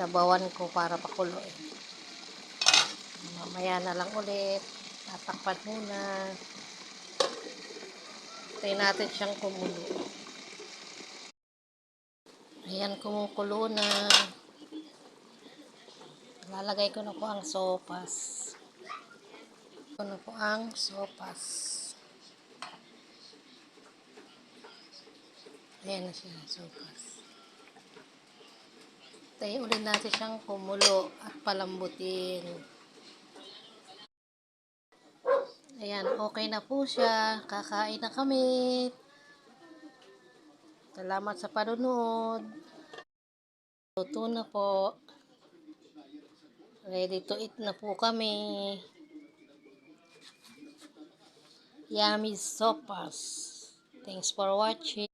sinabawan ko para pakuloy. Mamaya na lang ulit. Tatakpan muna. Tayo natin siyang kumulo. Ayan, kumukulo na. Lalagay ko na po ang sopas. Ayan na siya, sopas. Tayo ulit natin siyang kumulo at palambutin. Ayan, okay na po siya. Kakain na kami. Salamat sa panonood. Luto na po. Ready to eat na po kami. Yummy sopas. Thanks for watching.